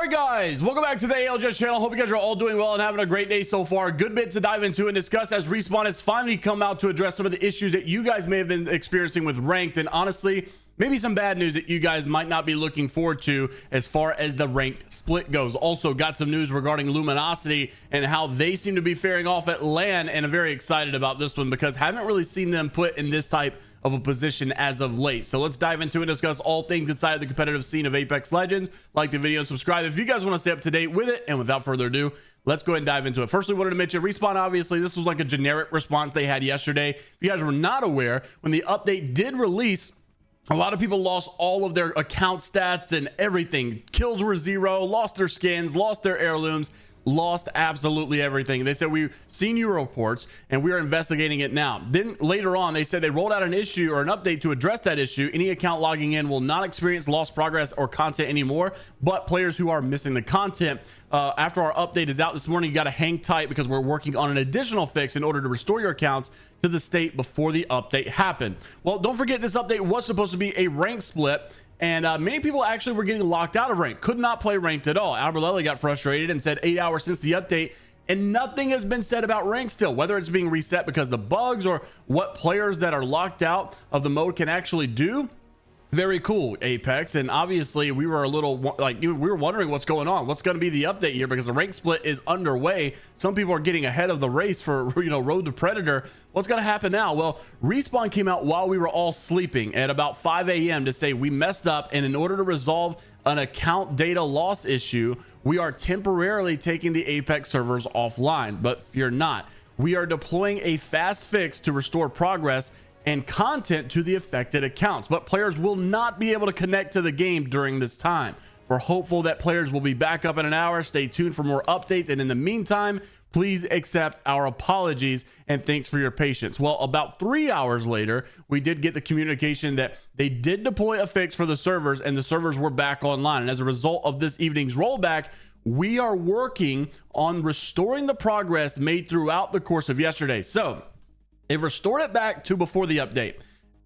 All right, guys, welcome back to the ALGS channel. Hope you guys are all doing well and having a great day so far. Good bit to dive into and discuss as Respawn has finally come out to address some of the issues that you guys may have been experiencing with ranked, and honestly, maybe some bad news that you guys might not be looking forward to as far as the ranked split goes. Also got some news regarding Luminosity and how they seem to be faring off at LAN, and I'm very excited about this one because haven't really seen them put in this type of a position as of late. So let's dive into and discuss all things inside of the competitive scene of Apex Legends. Like the video and subscribe if you guys want to stay up to date with it. And without further ado, let's go ahead and dive into it. Firstly, wanted to mention Respawn, obviously this was like a generic response they had yesterday. If you guys were not aware, when the update did release, a lot of people lost all of their account stats and everything. Kills were 0, lost their skins, lost their heirlooms, lost absolutely everything. They said, we've seen your reports and we are investigating it now. Then later on, they said they rolled out an issue or an update to address that issue. Any account logging in will not experience lost progress or content anymore, but players who are missing the content after our update is out this morning, you got to hang tight because we're working on an additional fix in order to restore your accounts to the state before the update happened. Well, don't forget, this update was supposed to be a rank split, and many people actually were getting locked out of rank, could not play ranked at all. Alberlelli got frustrated and said 8 hours since the update and nothing has been said about rank still, whether it's being reset because of the bugs or what players that are locked out of the mode can actually do. Very cool, Apex. And obviously we were a little like, we were wondering what's going on, what's going to be the update here, because the rank split is underway. Some people are getting ahead of the race for, you know, Road to Predator. What's going to happen now? Well, Respawn came out while we were all sleeping at about 5 a.m. to say we messed up, and in order to resolve an account data loss issue, we are temporarily taking the Apex servers offline. But fear not, we are deploying a fast fix to restore progress and content to the affected accounts, but players will not be able to connect to the game during this time. We're hopeful that players will be back up in an hour. Stay tuned for more updates, and in the meantime, please accept our apologies and thanks for your patience. Well, about 3 hours later, we did get the communication that they did deploy a fix for the servers and the servers were back online. And as a result of this evening's rollback, we are working on restoring the progress made throughout the course of yesterday. So they've restored it back to before the update.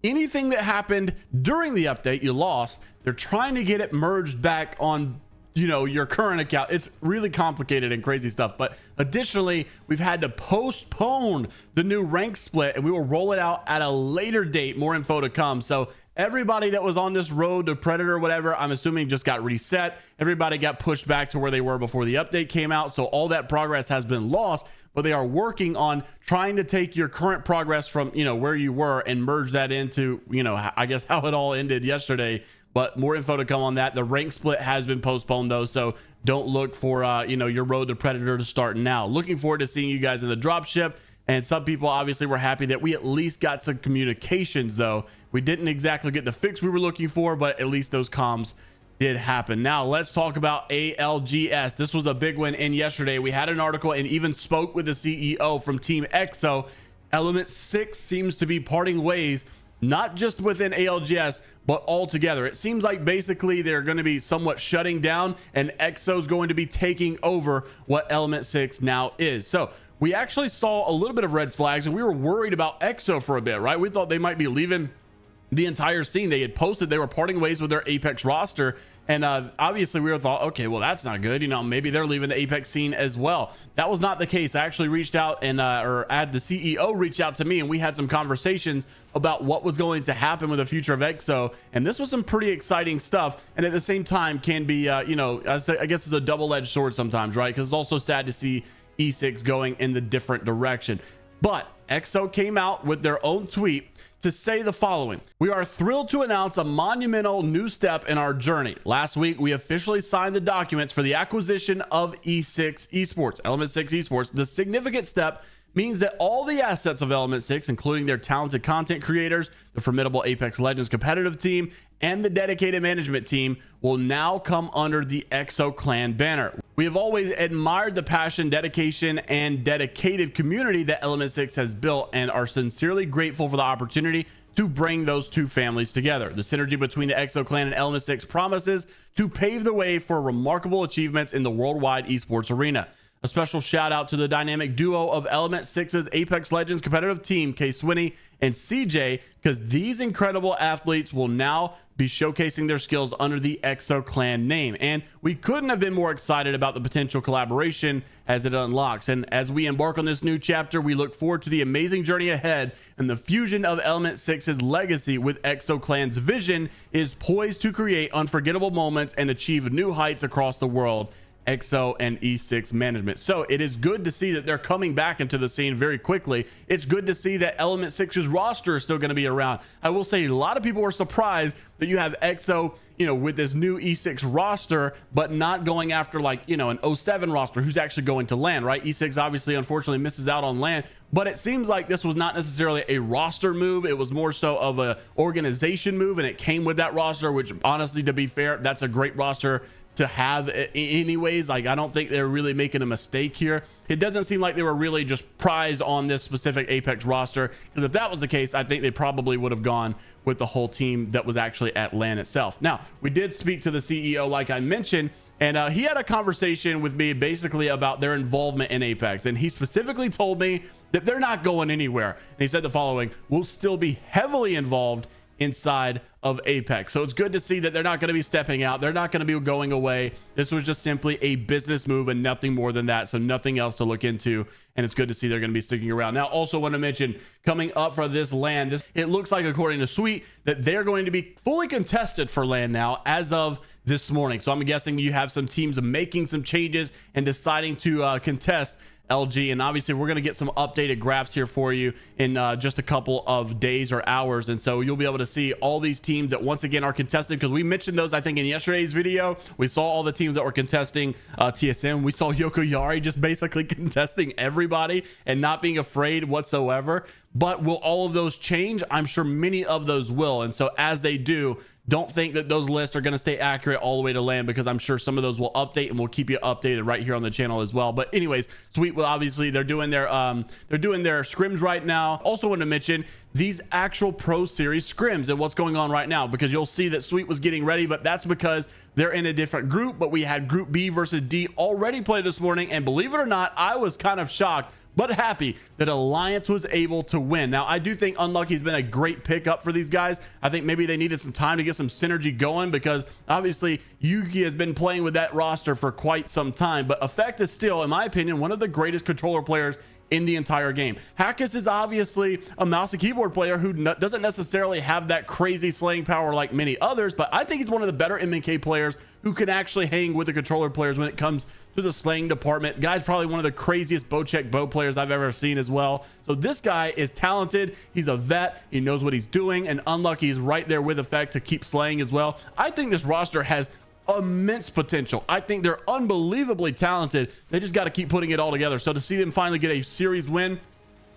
Anything that happened during the update you lost, they're trying to get it merged back on, you know, your current account. It's really complicated and crazy stuff. But additionally, we've had to postpone the new rank split, and we will roll it out at a later date. More info to come. So everybody that was on this road to Predator or whatever, I'm assuming just got reset. Everybody got pushed back to where they were before the update came out. So all that progress has been lost, but they are working on trying to take your current progress from, you know, where you were and merge that into, you know, I guess how it all ended yesterday. But more info to come on that. The rank split has been postponed though, so don't look for you know, your road to Predator to start now. Looking forward to seeing you guys in the dropship. And some people obviously were happy that we at least got some communications, though we didn't exactly get the fix we were looking for, but at least those comms did happen. Now let's talk about ALGS. This was a big one in yesterday. We had an article and even spoke with the CEO from Team EXO. Element 6 seems to be parting ways, not just within ALGS, but altogether. It seems like basically they're going to be somewhat shutting down, and EXO is going to be taking over what Element 6 now is. So we actually saw a little bit of red flags, and we were worried about EXO for a bit, right? We thought they might be leaving the entire scene. They had posted they were parting ways with their Apex roster, and obviously we were thought, okay, well, that's not good, you know, maybe they're leaving the Apex scene as well. That was not the case. I actually reached out and or had the CEO reach out to me, and we had some conversations about what was going to happen with the future of EXO, and this was some pretty exciting stuff, and at the same time can be you know, I guess it's a double-edged sword sometimes, right? Because it's also sad to see E6 going in the different direction. But EXO came out with their own tweet to say the following: we are thrilled to announce a monumental new step in our journey. Last week, we officially signed the documents for the acquisition of E6 Esports, Element 6 Esports. The significant step means that all the assets of Element 6, including their talented content creators, the formidable Apex Legends competitive team, and the dedicated management team, will now come under the EXO clan banner. We have always admired the passion, dedication, and dedicated community that Element 6 has built, and are sincerely grateful for the opportunity to bring those two families together. The synergy between the EXO clan and Element 6 promises to pave the way for remarkable achievements in the worldwide esports arena. A special shout out to the dynamic duo of Element 6's Apex Legends competitive team, K Swinney and CJ, because these incredible athletes will now be showcasing their skills under the EXO clan name. And we couldn't have been more excited about the potential collaboration as it unlocks. And as we embark on this new chapter, we look forward to the amazing journey ahead, and the fusion of Element 6's legacy with EXO clan's vision is poised to create unforgettable moments and achieve new heights across the world. EXO and E6 management. So it is good to see that they're coming back into the scene very quickly. It's good to see that Element 6's roster is still going to be around. I will say a lot of people were surprised that you have EXO, with this new E6 roster, but not going after like, an 07 roster who's actually going to LAN, right? E6 obviously, unfortunately, misses out on LAN, but it seems like this was not necessarily a roster move. It was more so of a organization move, and it came with that roster, which honestly, to be fair, that's a great roster to have anyways. Like, I don't think they're really making a mistake here. It doesn't seem like they were really just prized on this specific Apex roster, because if that was the case, I think they probably would have gone with the whole team that was actually at LAN itself. Now, we did speak to the CEO, like I mentioned, and he had a conversation with me basically about their involvement in Apex, and he specifically told me that they're not going anywhere. And he said the following: we'll still be heavily involved inside of Apex. So it's good to see that they're not going to be stepping out. They're not going to be going away. This was just simply a business move and nothing more than that. So nothing else to look into. And it's good to see they're going to be sticking around. Now, also want to mention, coming up for this LAN, it looks like, according to Sweet, that they're going to be fully contested for LAN now as of this morning. So I'm guessing you have some teams making some changes and deciding to contest LG, and obviously we're going to get some updated graphs here for you in just a couple of days or hours, and so you'll be able to see all these teams that once again are contested, because we mentioned those I think in yesterday's video. We saw all the teams that were contesting TSM. We saw Yokoyari just basically contesting everybody and not being afraid whatsoever. But will all of those change? I'm sure many of those will, and so as they do, don't think that those lists are going to stay accurate all the way to LAN, because I'm sure some of those will update, and we'll keep you updated right here on the channel as well. But anyways, Sweet, well, obviously they're doing their scrims right now. Also want to mention these actual Pro Series scrims and what's going on right now, because you'll see that Sweet was getting ready, but that's because they're in a different group. But we had Group B versus D already play this morning, and believe it or not, I was kind of shocked but happy that Alliance was able to win. Now, I do think Unlucky's been a great pickup for these guys. I think maybe they needed some time to get some synergy going, because obviously Yuki has been playing with that roster for quite some time, but Effect is still, in my opinion, one of the greatest controller players in the entire game. Hackus is obviously a mouse and keyboard player who doesn't necessarily have that crazy slaying power like many others, but I think he's one of the better MNK players who can actually hang with the controller players when it comes to the slaying department. Guy's probably one of the craziest bow check bow players I've ever seen as well. So this guy is talented. He's a vet. He knows what he's doing, and Unlucky is right there with Effect to keep slaying as well. I think this roster has immense potential. I think they're unbelievably talented. They just got to keep putting it all together. So to see them finally get a series win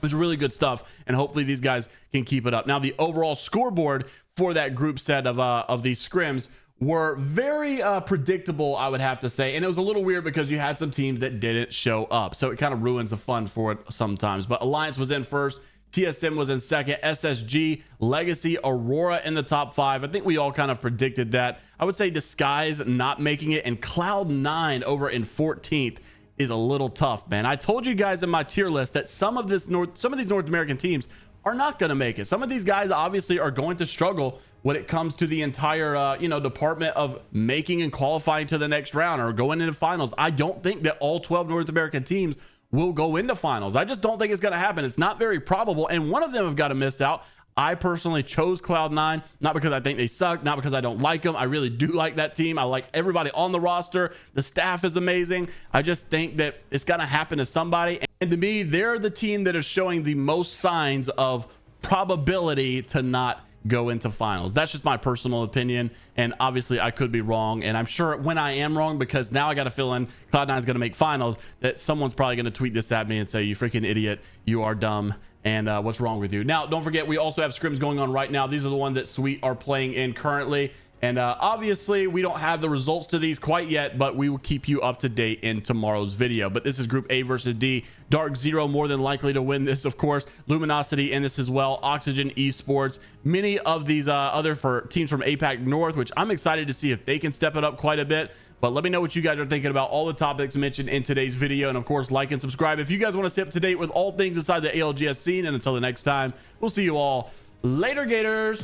was really good stuff, and hopefully these guys can keep it up. Now, the overall scoreboard for that group set of these scrims were very predictable, I would have to say, and it was a little weird because you had some teams that didn't show up, so it kind of ruins the fun for it sometimes. But Alliance was in first, TSM was in second, SSG, Legacy, Aurora in the top 5. I think we all kind of predicted that. I would say Disguise not making it, and Cloud9 over in 14th is a little tough, man. I told you guys in my tier list that some of these North American teams are not going to make it. Some of these guys obviously are going to struggle when it comes to the entire department of making and qualifying to the next round or going into finals. I don't think that all 12 North American teams will go into finals. I just don't think it's going to happen. It's not very probable, and one of them have got to miss out. I personally chose Cloud9, not because I think they suck, not because I don't like them. I really do like that team. I like everybody on the roster. The staff is amazing. I just think that it's going to happen to somebody, and to me, they're the team that is showing the most signs of probability to not go into finals. That's just my personal opinion, and obviously I could be wrong, and I'm sure when I am wrong, because now I got to fill in Cloud9 is going to make finals, that someone's probably going to tweet this at me and say, you freaking idiot, you are dumb, and what's wrong with you. Now, don't forget, we also have scrims going on right now. These are the ones that Sweet are playing in currently, and obviously we don't have the results to these quite yet, but we will keep you up to date in tomorrow's video. But this is Group A versus D. Dark Zero more than likely to win this, of course. Luminosity in this as well. Oxygen Esports. Many of these other teams from APAC North, which I'm excited to see if they can step it up quite a bit. But let me know what you guys are thinking about all the topics mentioned in today's video. And of course, like and subscribe if you guys want to stay up to date with all things inside the ALGS scene. And until the next time, we'll see you all later, Gators.